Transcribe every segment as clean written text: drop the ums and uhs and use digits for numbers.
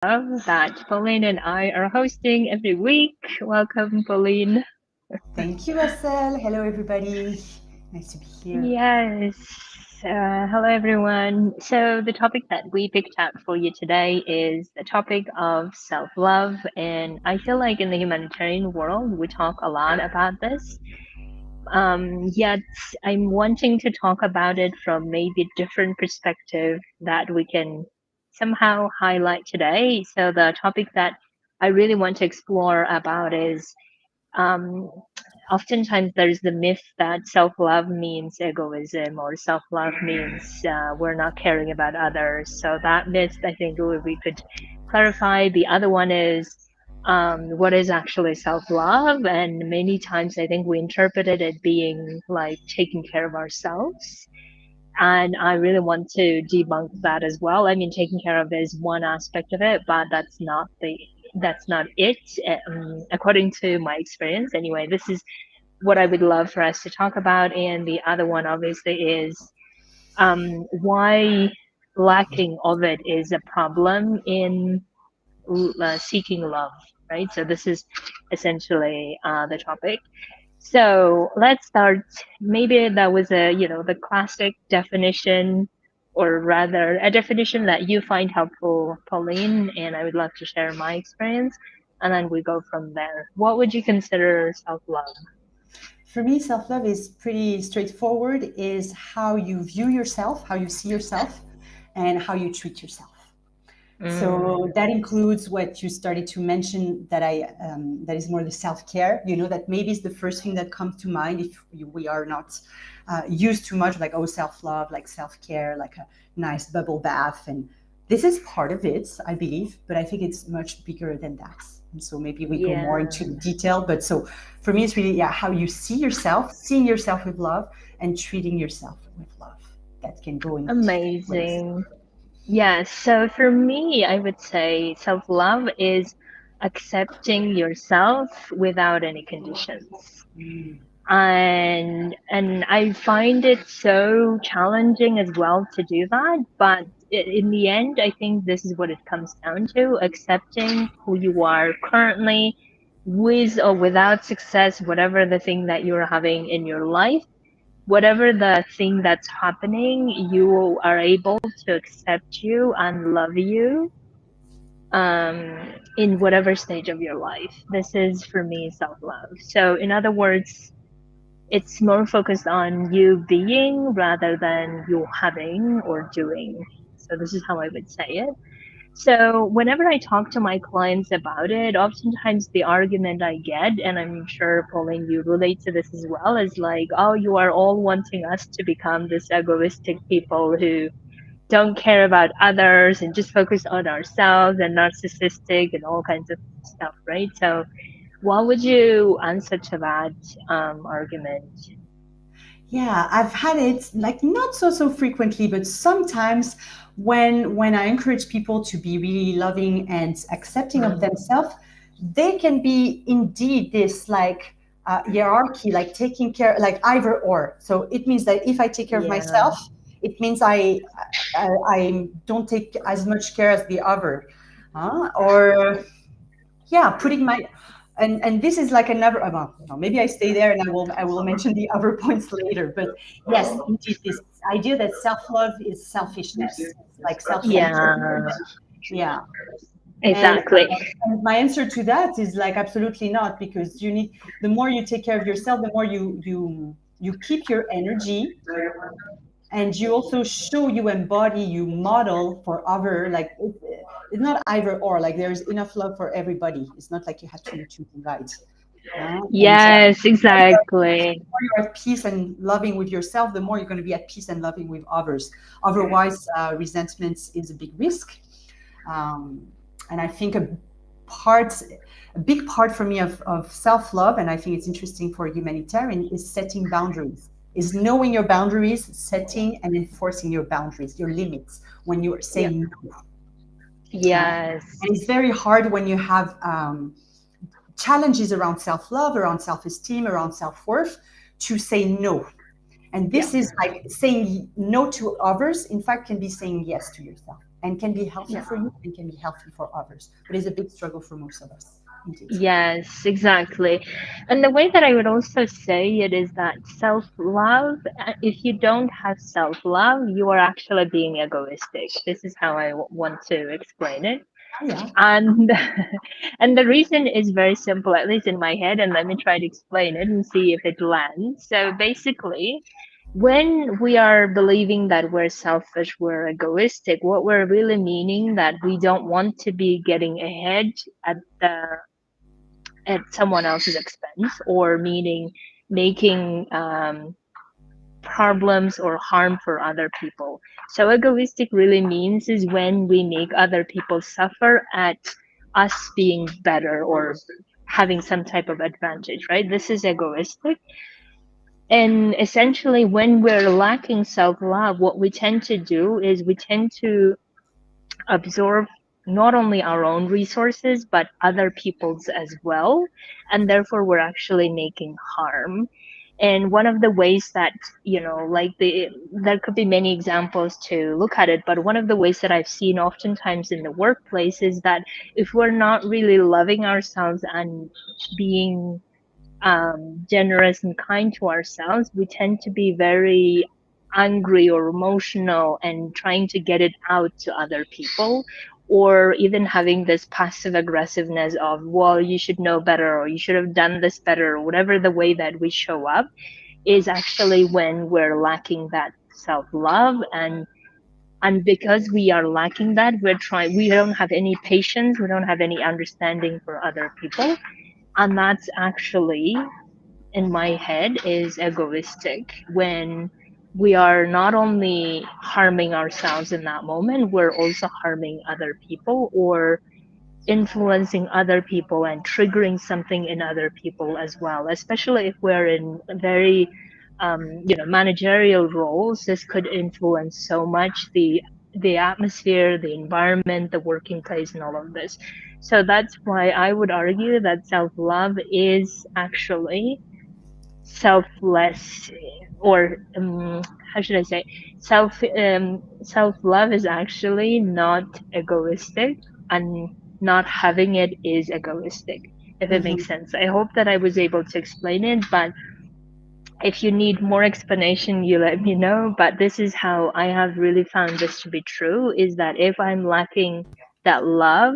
Love that Pauline and I are hosting every week. Welcome, Pauline. Thank you, Asel. Hello, everybody. Nice to be here. Yes. Hello, everyone. So, the topic that we picked out for you today is the topic of self love. And I feel like in the humanitarian world, we talk a lot about this. Yet, I'm wanting to talk about it from maybe a different perspective that we can somehow highlight today. So, the topic that I really want to explore about is um, oftentimes there's the myth that self-love means egoism or self-love means we're not caring about others. So that myth, I think we could clarify. The other one is what is actually self-love, and many times I think we interpreted it being like taking care of ourselves. And I really want to debunk that as well. I mean, taking care of is one aspect of it, but that's not it. According to my experience, anyway. This is what I would love for us to talk about, and the other one obviously is why lacking of it is a problem in seeking love, right? So this is essentially the topic. So let's start. Maybe that was the classic definition, or rather, a definition that you find helpful, Pauline, and I would love to share my experience, and then we go from there. What would you consider self-love? For me, self-love is pretty straightforward, is how you view yourself, how you see yourself, and how you treat yourself. So Mm, that includes what you started to mention that is more the self-care. You know, that maybe is the first thing that comes to mind if we are not used too much like, oh, self-love, like self-care, like a nice bubble bath. And this is part of it, I believe, but I think it's much bigger than that. And so maybe we go more yeah, into the detail. But so for me, it's really, yeah, how you see yourself, seeing yourself with love and treating yourself with love. That can go in different ways. amazing. Yeah, so for me, I would say self-love is accepting yourself without any conditions. Mm. And I find it so challenging as well to do that, but in the end, I think this is what it comes down to, accepting who you are currently, with or without success, whatever the thing that you're having in your life, whatever the thing that's happening, you are able to accept you and love you in whatever stage of your life. This is for me self-love. So in other words, it's more focused on you being rather than you having or doing. So this is how I would say it. So whenever I talk to my clients about it, oftentimes the argument I get, and I'm sure Pauline, you relate to this as well, is like, oh, you are all wanting us to become this egoistic people who don't care about others and just focus on ourselves and narcissistic and all kinds of stuff, right? So what would you answer to that argument? Yeah, I've had it like not so frequently, but sometimes when I encourage people to be really loving and accepting of Mm, themselves, they can be indeed this like hierarchy, like taking care, like either or. So it means that if I take care of yeah. myself, it means I don't take as much care as the other, or yeah, putting my and this is like another well, no, maybe I stay there and I will mention the other points later, but yes, indeed, this idea that self-love is selfishness, it's like Yeah, self-centeredness. Yeah. and, exactly. and my answer to that is like absolutely not, because you need, the more you take care of yourself, the more you keep your energy, and you also show, you embody, you model for other, like it's not either or, like there's enough love for everybody. It's not like you have to choose and right. And Yes, exactly. the more you're at peace and loving with yourself, the more you're going to be at peace and loving with others. Otherwise, resentment is a big risk. um, and I think part a big part for me of self-love, and I think it's interesting for humanitarian, is setting boundaries, is knowing your boundaries, setting and enforcing your boundaries, your limits when you are Yep. saying no. Yes. And it's very hard when you have challenges around self-love, around self-esteem, around self-worth, to say no. And Yep. this is like saying no to others, in fact, can be saying yes to yourself. and can be healthy Yeah. for you and can be healthy for others. But it's a big struggle for most of us, indeed. Yes, exactly. And the way that I would also say it is that self-love, if you don't have self-love, you are actually being egoistic. This is how I want to explain it. Oh, yeah. And and the reason is very simple, at least in my head, and let me try to explain it and see if it lands. So basically, when we are believing that we're selfish, we're egoistic, what we're really meaning that we don't want to be getting ahead at the at someone else's expense, or meaning making problems or harm for other people. So egoistic really means is when we make other people suffer at us being better or having some type of advantage, right? This is egoistic. And essentially, when we're lacking self love, what we tend to do is we tend to absorb not only our own resources but other people's as well, and therefore we're actually making harm. And one of the ways that, like, there could be many examples to look at it, but one of the ways that I've seen oftentimes in the workplace is that if we're not really loving ourselves and being generous and kind to ourselves, we tend to be very angry or emotional and trying to get it out to other people, or even having this passive aggressiveness of, well, you should know better, or you should have done this better, or whatever the way that we show up is actually when we're lacking that self love. And because we are lacking that, we don't have any patience, we don't have any understanding for other people. And that's actually, in my head, is egoistic, when we are not only harming ourselves in that moment, we're also harming other people, or influencing other people and triggering something in other people as well, especially if we're in very managerial roles. This could influence so much the atmosphere, the environment, the working place, and all of this. So that's why I would argue that self-love is actually selfless, or how should I say, self love is actually not egoistic, and not having it is egoistic, if it makes Hmm. sense. I hope that I was able to explain it, but if you need more explanation, you let me know. But this is how I have really found this to be true, is that if I'm lacking that love,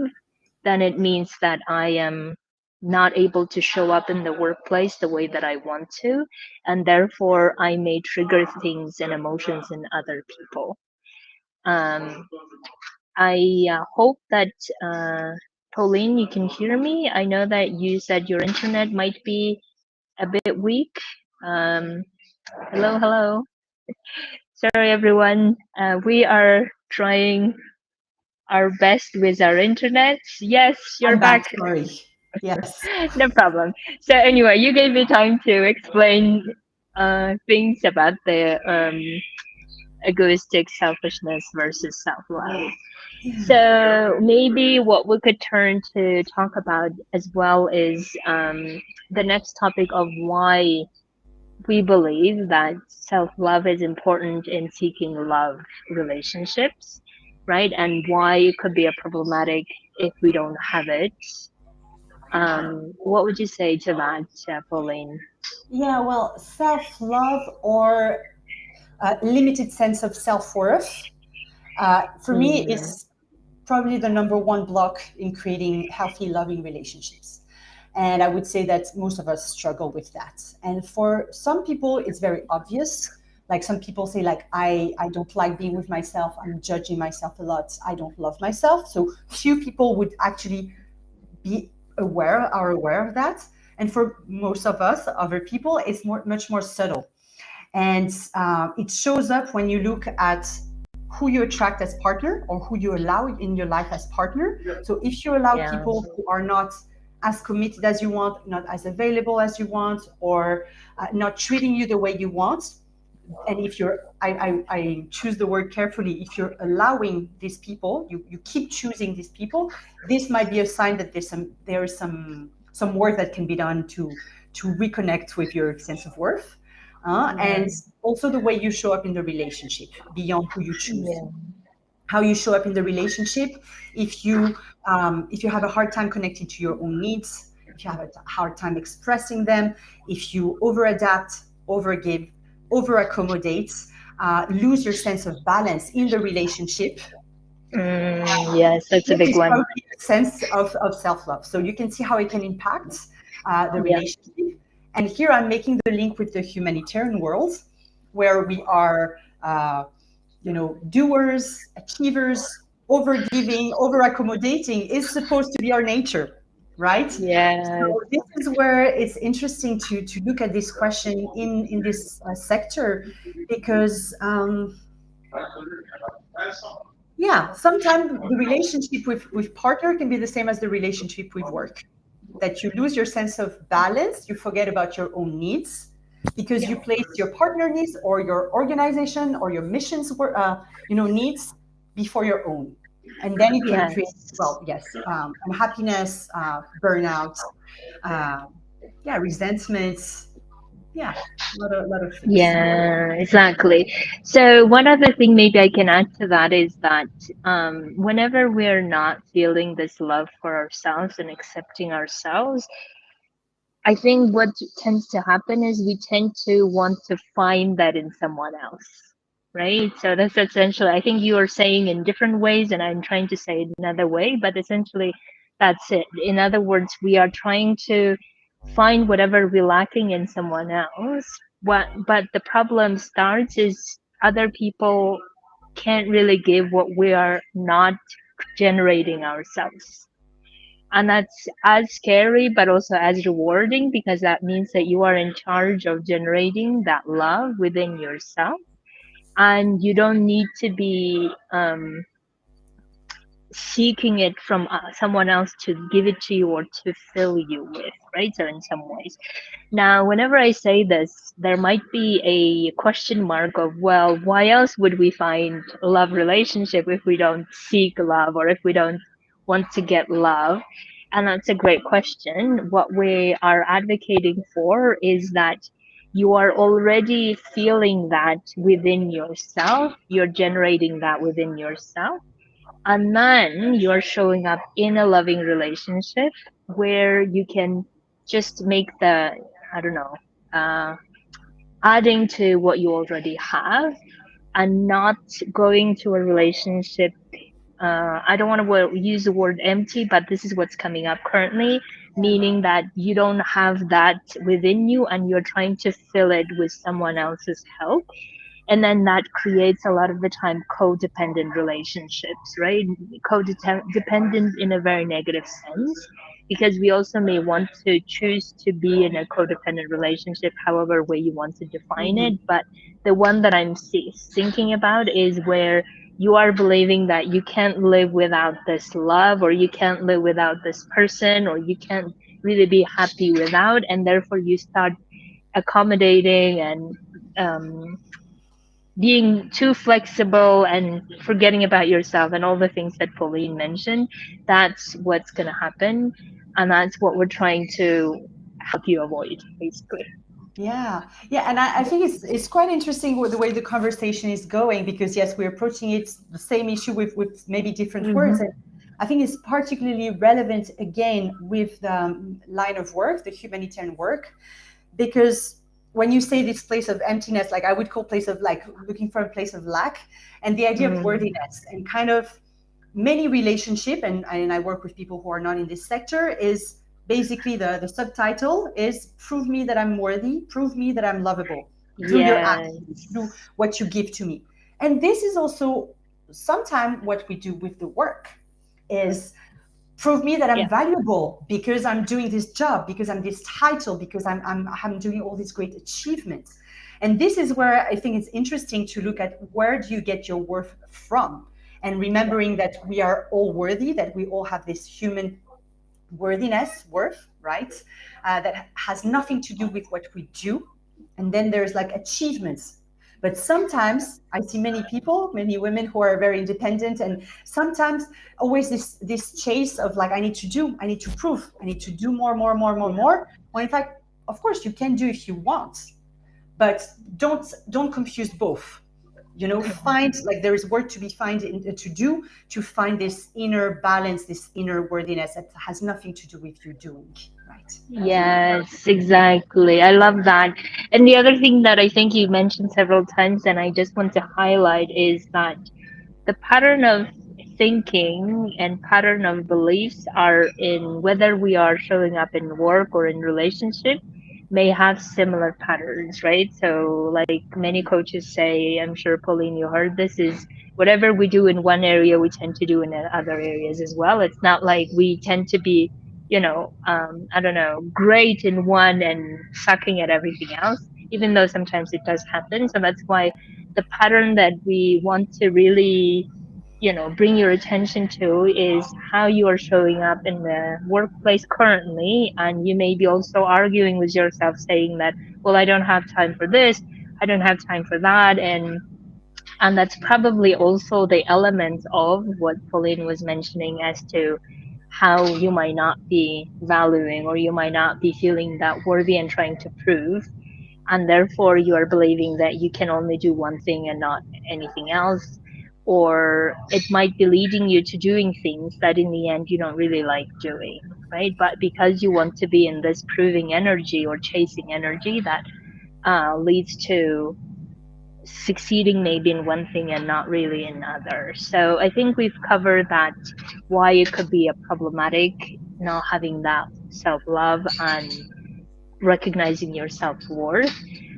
then it means that I am not able to show up in the workplace the way that I want to, and therefore I may trigger things and emotions in other people. Um, I hope that, Pauline, you can hear me. I know that you said your internet might be a bit weak. Um, hello, hello. Sorry, everyone. We are trying our best with our internet. Yes, you're I'm back. back. Sorry. Yes. No problem. So anyway, you gave me time to explain things about the egoistic selfishness versus self-love. So maybe what we could turn to talk about as well is the next topic of why we believe that self-love is important in seeking love relationships, right? And why it could be a problematic if we don't have it. What would you say to that, Pauline? Yeah, well, self love or a limited sense of self worth, for me, Mm, is probably the number one block in creating healthy, loving relationships. And I would say that most of us struggle with that. And for some people, it's very obvious. Like some people say, like, I don't like being with myself. I'm judging myself a lot. I don't love myself. So few people would actually be are aware of that. And for most of us, other people, it's much more subtle. And it shows up when you look at who you attract as partner or who you allow in your life as partner. So if you allow yeah. people who are not as committed as you want, not as available as you want, or not treating you the way you want, and if you're I choose the word carefully, if you're allowing these people, you keep choosing these people, this might be a sign that there is some work that can be done to reconnect with your sense of worth, Yeah. and also the way you show up in the relationship beyond who you choose. Yeah. how you show up in the relationship. If you have a hard time connecting to your own needs, if you have a hard time expressing them, if you over adapt, overgive, over accommodate, lose your sense of balance in the relationship, Yes, that's a this big is one. probably a sense of self-love. So you can see how it can impact the Yeah. relationship. And here I'm making the link with the humanitarian world, where we are, doers, achievers, over giving, over accommodating is supposed to be our nature, right? Yeah. So this is where it's interesting to look at this question in this sector, because yeah, sometimes the relationship with partner can be the same as the relationship with work. That you lose your sense of balance, you forget about your own needs because you place your partner needs or your organization or your missions needs before your own, and then it can create, Yes. well, yes, unhappiness, burnout, uh, yeah, resentments, yeah, a lot of things. Yeah, exactly. So one other thing maybe I can add to that is that whenever we're not feeling this love for ourselves and accepting ourselves, I think what tends to happen is we tend to want to find that in someone else, right? So that's essentially, I think you are saying in different ways, and I'm trying to say it another way, but essentially that's it. In other words, we are trying to find whatever we're lacking in someone else. But the problem starts is other people can't really give what we are not generating ourselves, and that's as scary but also as rewarding because that means that you are in charge of generating that love within yourself, and you don't need to be seeking it from someone else to give it to you or to fill you with, right? So in some ways, now, whenever I say this, there might be a question mark of, well, why else would we find a love relationship if we don't seek love or if we don't want to get love? And that's a great question. What we are advocating for is that you are already feeling that within yourself, you're generating that within yourself, and then you're showing up in a loving relationship where you can just make the, I don't know, uh, adding to what you already have and not going to a relationship. I don't want to use the word empty, but this is what's coming up currently, Yeah. meaning that you don't have that within you and you're trying to fill it with someone else's help, and then that creates a lot of the time codependent relationships, right? Codependent in a very negative sense, because we also may want to choose to be in a codependent relationship however way you want to define it, Hmm. but the one that I'm thinking about is where you are believing that you can't live without this love, or you can't live without this person, or you can't really be happy without, and therefore you start accommodating and um, being too flexible and forgetting about yourself and all the things that Pauline mentioned. That's what's going to happen. And that's what we're trying to help you avoid, basically. Yeah, yeah, and I think it's quite interesting with the way the conversation is going, because yes, we're approaching it the same issue with maybe different words, Mm-hmm. and I think it's particularly relevant again with the line of work, the humanitarian work, because when you say this place of emptiness, like I would call place of like looking for a place of lack, and the idea of Mm, worthiness and kind of many relationship, and I work with people who are not in this sector, is basically the subtitle is prove me that I'm worthy, prove me that I'm lovable through your actions, through yes. what you give to me. And this is also sometimes what we do with the work is prove me that I'm Yeah. valuable because I'm doing this job, because I'm this title, because I'm doing all these great achievements. And this is where I think it's interesting to look at where do you get your worth from, and Yeah. remembering that we are all worthy, that we all have this human worthiness, worth, right? That has nothing to do with what we do. And then there's like achievements. But sometimes I see many people, many women who are very independent, and sometimes always this chase of like, I need to prove, I need to do more, more, more, more, more. When in fact, of course, you can do if you want, but don't confuse both. Find, like, there is work to be to do, to find this inner balance, this inner worthiness that has nothing to do with you doing, right? Yes, exactly. I love that. And the other thing that I think you mentioned several times, and I just want to highlight, is that the pattern of thinking and pattern of beliefs are in whether we are showing up in work or in relationship may have similar patterns, right? So like many coaches say, I'm sure Pauline you heard this, is whatever we do in one area we tend to do in other areas as well. It's not like we tend to be, I don't know, great in one and sucking at everything else, even though sometimes it does happen. So that's why the pattern that we want to really bring your attention to is how you are showing up in the workplace currently. And you may be also arguing with yourself saying that, well, I don't have time for this, I don't have time for that. And that's probably also the element of what Pauline was mentioning as to how you might not be valuing, or you might not be feeling that worthy and trying to prove, and therefore you are believing that you can only do one thing and not anything else. Or it might be leading you to doing things that in the end you don't really like doing, right? But because you want to be in this proving energy or chasing energy, that leads to succeeding maybe in one thing and not really in others. So I think we've covered that, why it could be a problematic not having that self love and recognizing your self worth.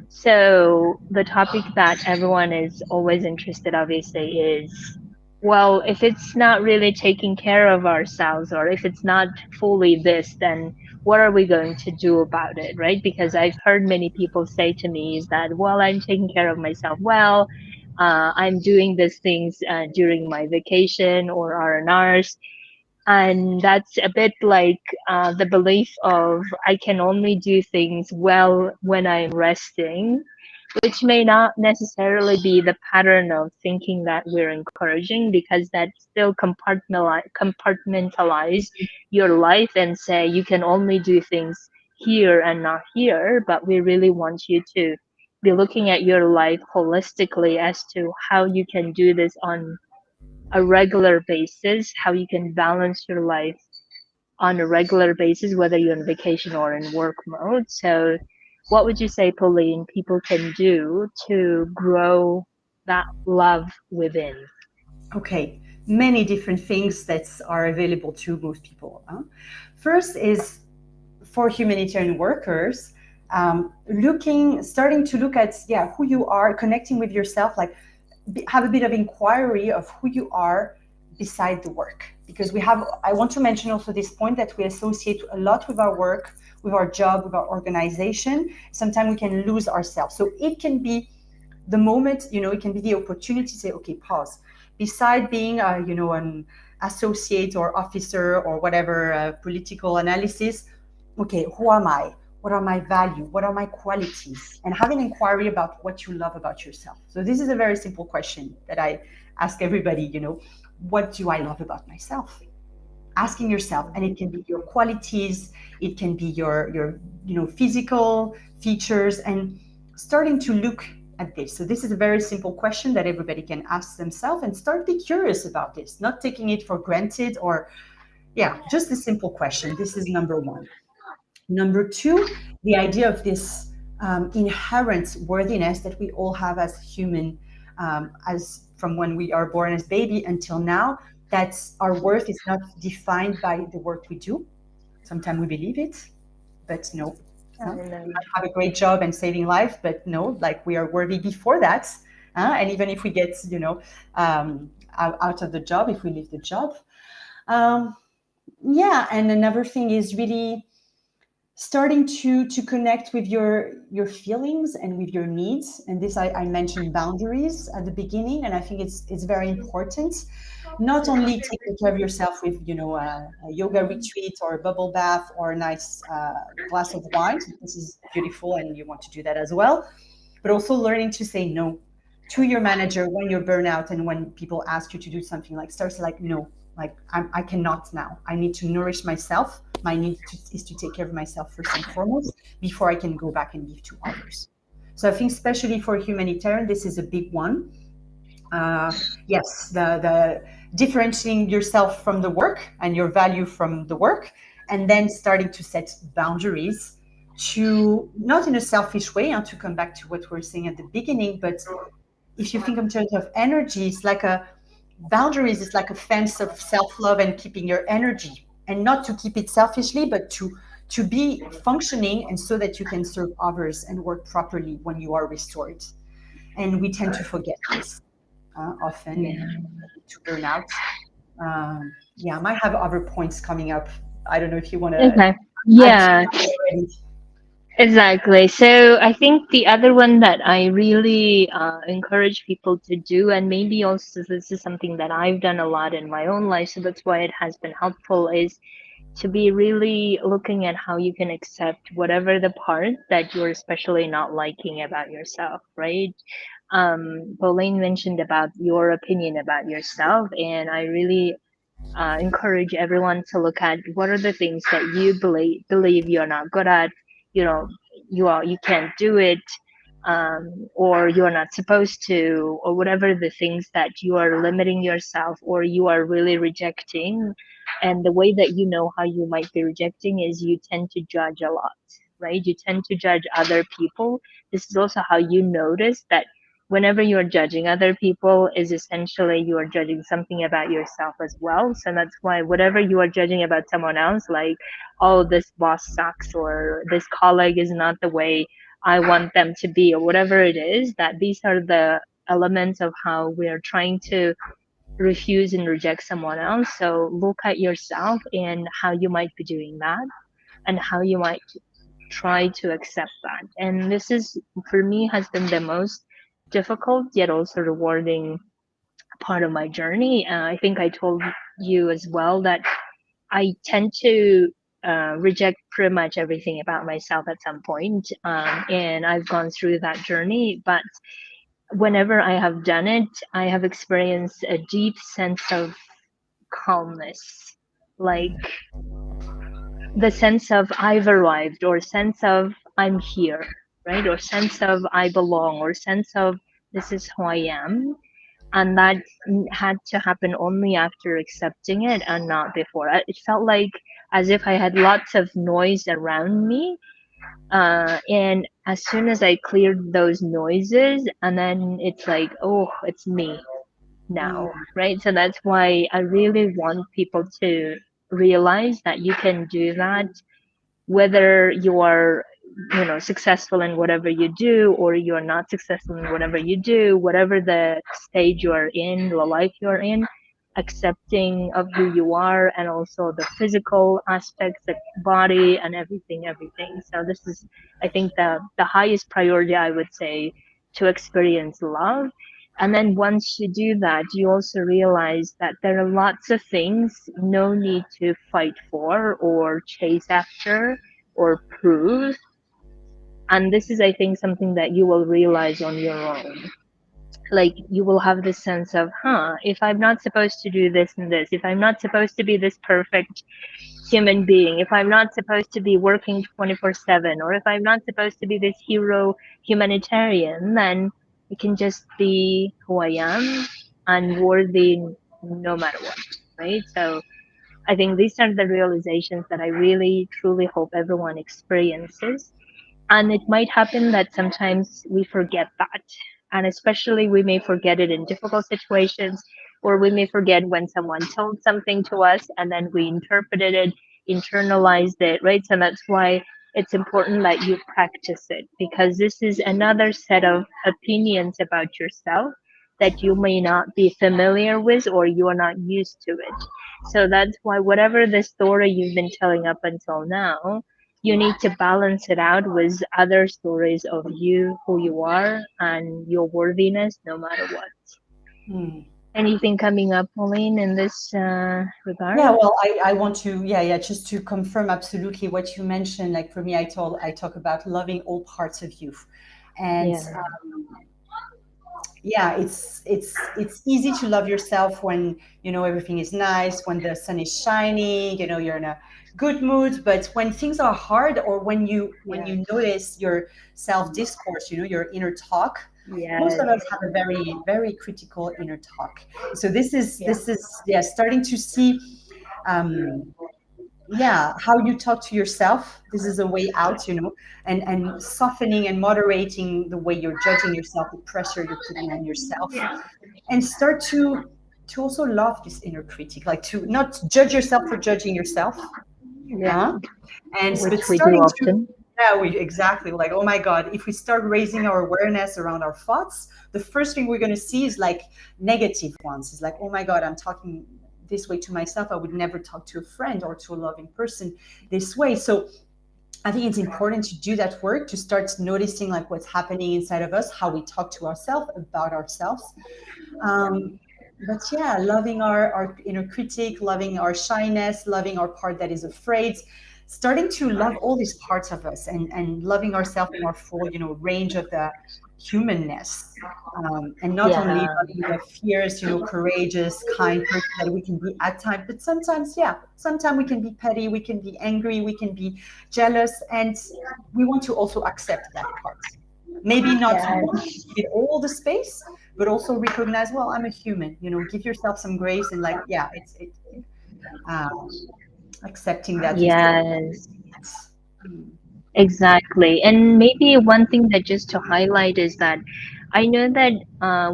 So the topic that everyone is always interested, obviously, is, well, if it's not really taking care of ourselves, or if it's not fully this, then what are we going to do about it, right? Because I've heard many people say to me is that, well, I'm taking care of myself well. I'm doing these things during my vacation or R&Rs, and that's a bit like the belief of I can only do things well when I'm resting, which may not necessarily be the pattern of thinking that we're encouraging, because that still compartmentalize your life and say you can only do things here and not here. But we really want you to be looking at your life holistically as to how you can do this on a regular basis, how you can balance your life on a regular basis, whether you're on vacation or in work mode. So, what would you say, Pauline, people can do to grow that love within? Okay, many different things that are available to most people. First is for humanitarian workers, starting to look at, who you are, connecting with yourself, like have a bit of inquiry of who you are beside the work. Because I want to mention also this point that we associate a lot with our work, with our job, with our organization. Sometimes we can lose ourselves. So it can be the moment, it can be the opportunity to say, okay, pause. Beside being, an associate or officer or whatever political analysis, okay, who am I? What are my values? What are my qualities? And have an inquiry about what you love about yourself. So this is a very simple question that I ask everybody, what do I love about myself? Asking yourself, and it can be your qualities, it can be your physical features, and starting to look at this. So this is a very simple question that everybody can ask themselves and start be curious about this, not taking it for granted, or just a simple question. This is number one. Number two, the idea of this inherent worthiness that we all have as human, as from when we are born as baby until now, that our worth is not defined by the work we do. Sometimes we believe it, but no. I have a great job and saving life, but no, like we are worthy before that. And even if we get, out of the job, if we leave the job. And another thing is really starting to connect with your feelings and with your needs. And this, I mentioned boundaries at the beginning, and I think it's very important. Not only taking care of yourself with a yoga retreat or a bubble bath or a nice glass of wine. This is beautiful, and you want to do that as well. But also learning to say no to your manager when you're burnout, and when people ask you to do something, like start to like no, like I cannot now. I need to nourish myself. My need is to take care of myself first and foremost before I can go back and give to others. So I think especially for humanitarian, this is a big one. uh, yes, the differentiating yourself from the work and your value from the work, and then starting to set boundaries, to not in a selfish way, and to come back to what we are saying at the beginning, but if you think in terms of energy, it's like a boundaries is like a fence of self-love and keeping your energy, and not to keep it selfishly, but to be functioning, and so that you can serve others and work properly when you are restored. And we tend to forget this often, and Yeah. to burn out. Yeah, I might have other points coming up. I don't know if you want to Okay. add to Yeah. that already. Exactly. So I think the other one that I really encourage people to do, and maybe also this is something that I've done a lot in my own life, so that's why it has been helpful, is to be really looking at how you can accept whatever the part that you're especially not liking about yourself, right? Pauline mentioned about your opinion about yourself, and I really encourage everyone to look at what are the things that you believe you're not good at, you know, you can't do it, or you're not supposed to, or whatever the things that you are limiting yourself or you are really rejecting. And the way that you know how you might be rejecting is you tend to judge a lot, right? You tend to judge other people. This is also how you notice that whenever you're judging other people is essentially you are judging something about yourself as well. So that's why whatever you are judging about someone else, like, oh, this boss sucks, or this colleague is not the way I want them to be, or whatever it is, that these are the elements of how we are trying to refuse and reject someone else. So look at yourself and how you might be doing that, and how you might try to accept that. And this is, for me, has been the most difficult yet also rewarding part of my journey. I think I told you as well that I tend to reject pretty much everything about myself at some point, and I've gone through that journey. But whenever I have done it, I have experienced a deep sense of calmness, like the sense of I've arrived, or sense of I'm here, right? Or sense of I belong, or sense of this is who I am. And that had to happen only after accepting it and not before. It felt like as if I had lots of noise around me. And as soon as I cleared those noises, and then it's like, oh, it's me now, Mm, right? So that's why I really want people to realize that you can do that, whether you are, successful in whatever you do, or you're not successful in whatever you do, whatever the stage you are in, the life you're in, accepting of who you are, and also the physical aspects, the body and everything. So this is, I think, the highest priority, I would say, to experience love. And then once you do that, you also realize that there are lots of things no need to fight for or chase after or prove. And this is, I think, something that you will realize on your own. Like, you will have this sense of, if I'm not supposed to do this and this, if I'm not supposed to be this perfect human being, if I'm not supposed to be working 24/7, or if I'm not supposed to be this hero humanitarian, then it can just be who I am, and worthy no matter what, right? So I think these are the realizations that I really truly hope everyone experiences. And it might happen that sometimes we forget that. And especially we may forget it in difficult situations, or we may forget when someone told something to us and then we interpreted it, internalized it, right? So that's why it's important that you practice it, because this is another set of opinions about yourself that you may not be familiar with, or you are not used to it. So that's why whatever the story you've been telling up until now, you need to balance it out with other stories of you, who you are, and your worthiness, no matter what. mm. Anything coming up, Pauline, in this Yeah, regard? well, I want to, yeah, just to confirm absolutely what you mentioned. Like for me, I talk about loving all parts of you, and Yeah, yeah, it's easy to love yourself when everything is nice, when the sun is shining, you're in a good mood. But when things are hard, or when you yeah, notice your self discourse, your inner talk, Most of us Yes. have a very, very critical inner talk. So Yeah. yeah, starting to see, um, yeah, how you talk to yourself. This is a way out, and softening and moderating the way you're judging yourself, the pressure you're putting on yourself, and start to also love this inner critic, like to not judge yourself for judging yourself, Yeah. huh? And Which but we do starting to, often. yeah, we exactly, like, oh my God, if we start raising our awareness around our thoughts, the first thing we're going to see is like negative ones. It's like, oh my God, I'm talking this way to myself. I would never talk to a friend or to a loving person this way. So I think it's important to do that work, to start noticing like what's happening inside of us, how we talk to ourselves about ourselves. um, but yeah, loving our inner critic, loving our shyness, loving our part that is afraid, starting to love all these parts of us, and loving ourselves in our full, range of the humanness. And not only Yeah. loving the fierce, courageous, kind person that we can be at times, but sometimes, yeah, sometimes we can be petty, we can be angry, we can be jealous, and we want to also accept that part. Maybe not want to Yes. give it all the space, but also recognize, well, I'm a human, give yourself some grace, and like, yeah, um, accepting that and still. Yes. Mm. Exactly. And maybe one thing that just to highlight is that I know that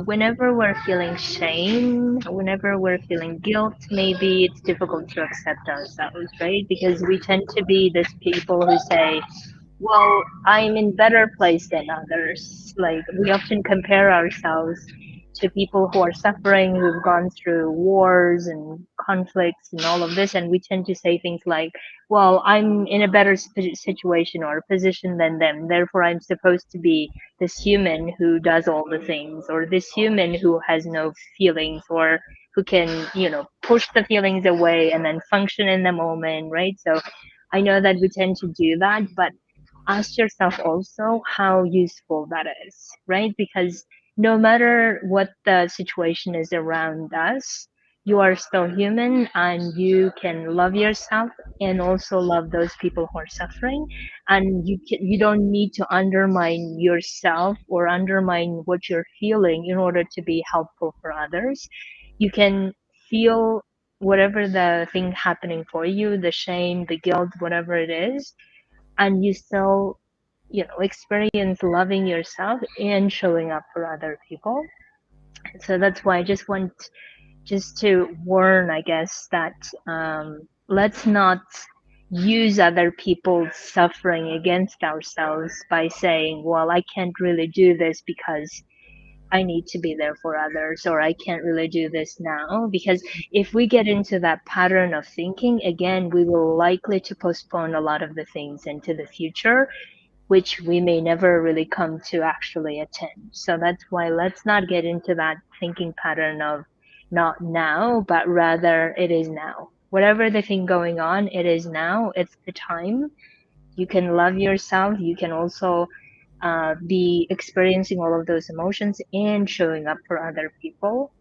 whenever we're feeling shame, whenever we're feeling guilt, maybe it's difficult to accept ourselves, right? Because we tend to be this people who say, well, I'm in better place than others. Like we often compare ourselves to people who are suffering, who've gone through wars and conflicts and all of this, and we tend to say things like, "Well, I'm in a better situation or position than them, therefore I'm supposed to be this human who does all the things, or this human who has no feelings, or who can, push the feelings away and then function in the moment, right?" So I know that we tend to do that, but ask yourself also how useful that is, right? Because no matter what the situation is around us, you are still human and you can love yourself and also love those people who are suffering. And you don't need to undermine yourself or undermine what you're feeling in order to be helpful for others. You can feel whatever the thing happening for you, the shame, the guilt, whatever it is, and you still experience loving yourself and showing up for other people. So that's why I just want just to warn, I guess, that let's not use other people's suffering against ourselves by saying, well, I can't really do this because I need to be there for others, or I can't really do this now. Because if we get into that pattern of thinking, again, we will likely to postpone a lot of the things into the future, which we may never really come to actually attend. So that's why let's not get into that thinking pattern of not now, but rather it is now. Whatever the thing going on, it is now. It's the time. You can love yourself. You can also be experiencing all of those emotions and showing up for other people.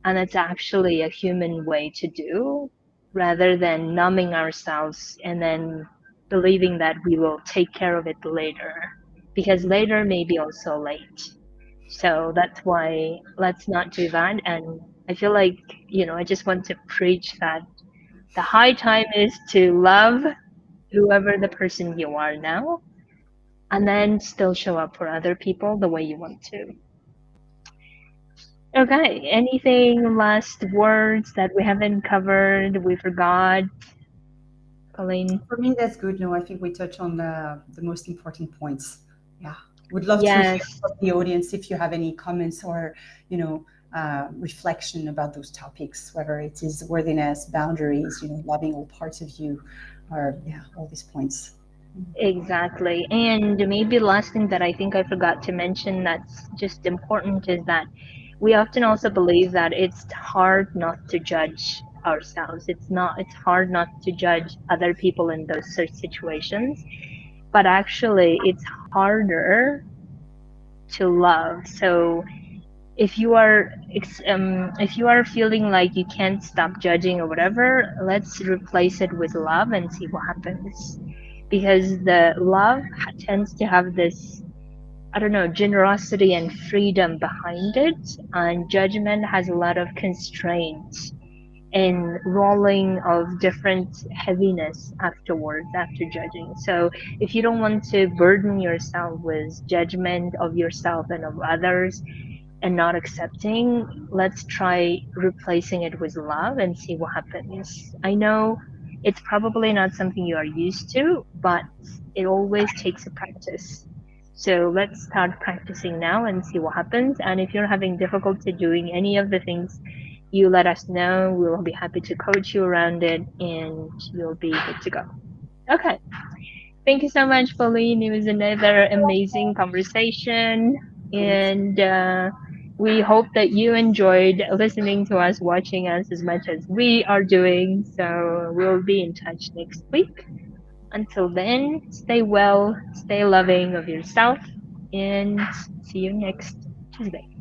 And it's actually a human way to do rather than numbing ourselves and then believing that we will take care of it later, because later may be also late. So that's why let's not do that. And I feel like, I just want to preach that the high time is to love whoever the person you are now and then still show up for other people the way you want to. Okay, anything last words that we haven't covered, we forgot, Colleen? For me, that's good. No, I think we touch on the most important points. Yeah, would love to hear Yes, from the audience if you have any comments or, reflection about those topics, whether it is worthiness, boundaries, loving all parts of you, or yeah, all these points. exactly. And maybe last thing that I think I forgot to mention that's just important is that we often also believe that it's hard not to judge ourselves. It's hard not to judge other people in those situations, but actually it's harder to love. So if you are feeling like you can't stop judging or whatever, let's replace it with love and see what happens, because the love tends to have this I don't know, generosity and freedom behind it, and judgment has a lot of constraints and rolling of different heaviness afterwards after judging. So if you don't want to burden yourself with judgment of yourself and of others and not accepting, let's try replacing it with love and see what happens. I know it's probably not something you are used to, but it always takes a practice. So let's start practicing now and see what happens. And if you're having difficulty doing any of the things, you let us know. We will be happy to coach you around it and you'll be good to go. Okay. Thank you so much, Pauline. It was another amazing conversation. Thanks. And we hope that you enjoyed listening to us, watching us as much as we are doing. So we'll be in touch next week. Until then, stay well, stay loving of yourself, and see you next Tuesday.